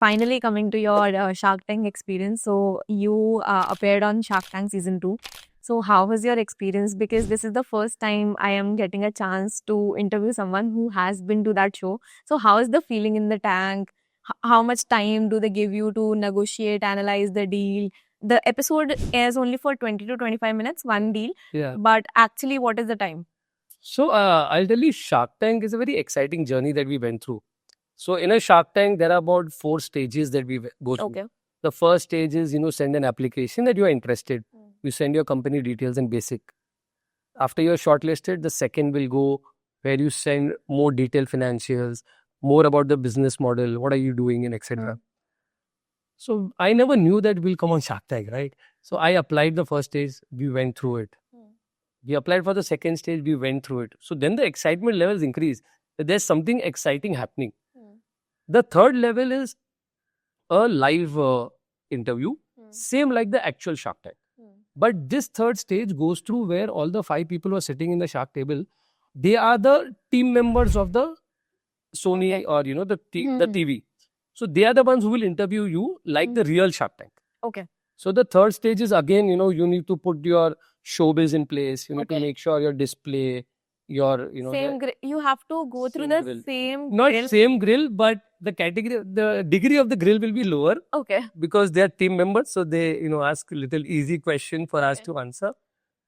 Finally coming to your Shark Tank experience. So you appeared on Shark Tank season 2. So how was your experience? Because this is the first time I am getting a chance to interview someone who has been to that show. So how is the feeling in the tank? How much time do they give you to negotiate, analyze the deal? The episode airs only for 20 to 25 minutes, one deal. Yeah. But actually, what is the time? So I'll tell you, Shark Tank is a very exciting journey that we went through. So in a Shark Tank, there are about 4 stages that we go through. Okay. The first stage is, send an application that you are interested. You send your company details and basic. After you're shortlisted, the second will go where you send more detailed financials, more about the business model, what are you doing, and etc. So I never knew that we'll come on Shark Tank, right? So I applied the first stage, we went through it. We applied for the second stage, we went through it. So then the excitement levels increase. There's something exciting happening. The third level is a live interview, same like the actual Shark Tank. But this third stage goes through where all the 5 people who are sitting in the Shark table, they are the team members of the Sony or, the TV. So they are the ones who will interview you like the real Shark Tank. Okay. So the third stage is again, you need to put your showbiz in place. You need to make sure your display, your, Same you have to go through same the grill. same Not grill. same grill, but the degree of the grill will be lower Okay. because they are team members. So they, ask a little easy question for us to answer.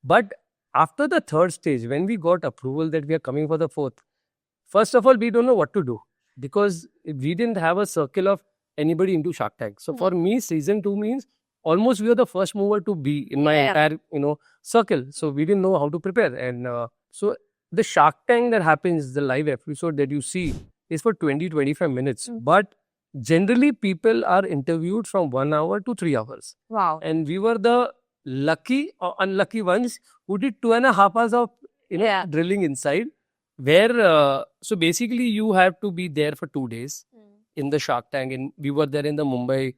But after the third stage, when we got approval that we are coming for the fourth, first of all, we don't know what to do because we didn't have a circle of anybody into Shark Tank. So for me, season 2 means almost we were the first mover to be in my entire, circle. So we didn't know how to prepare. And so the Shark Tank that happens, the live episode that you see is for 20-25 minutes. But generally, people are interviewed from 1 hour to 3 hours. Wow. And we were the lucky or unlucky ones who did 2.5 hours of drilling inside. Where, so basically you have to be there for 2 days in the Shark Tank. And we were there in the Mumbai,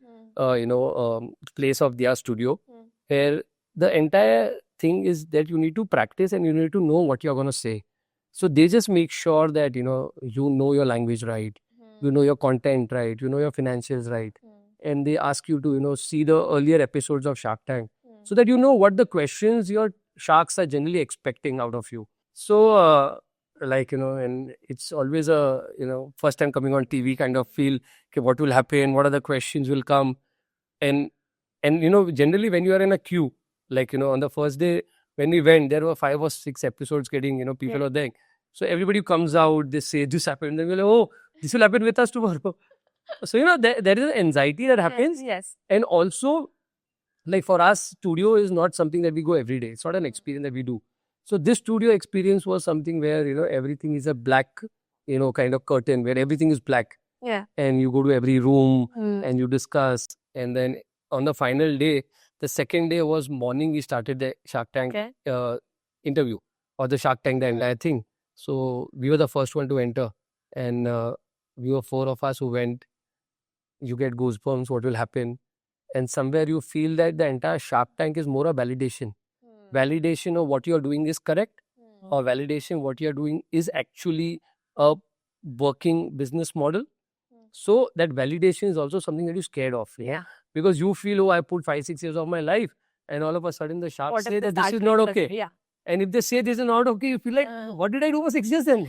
place of their studio, where the entire thing is that you need to practice and you need to know what you're going to say. So they just make sure that, you know your language right, you know your content right, you know your financials right. And they ask you to, see the earlier episodes of Shark Tank so that you know what the questions your sharks are generally expecting out of you. So, and it's always a, first time coming on TV kind of feel, okay, what will happen? What are the questions will come? And generally when you are in a queue, on the first day when we went, there were 5 or 6 episodes getting, people are there. So everybody comes out, they say this happened, then we're like, oh, this will happen with us tomorrow. So, there is an anxiety that happens. Yes. And also, for us, studio is not something that we go every day. It's not an experience that we do. So this studio experience was something where, everything is a black, kind of curtain where everything is black. Yeah. And you go to every room and you discuss. And then on the final day, the second day was morning, we started the Shark Tank interview or the Shark Tank, the entire thing. So we were the first one to enter. And we were 4 of us who went. You get goosebumps, what will happen. And somewhere you feel that the entire Shark Tank is more a validation. Validation of what you're doing is correct, or validation what you're doing is actually a working business model. So that validation is also something that you're scared of. Yeah. Because you feel, oh, I put 5-6 years of my life, and all of a sudden the sharks say that this is not okay. Yeah. And if they say this is not okay, you feel like, what did I do for 6 years then?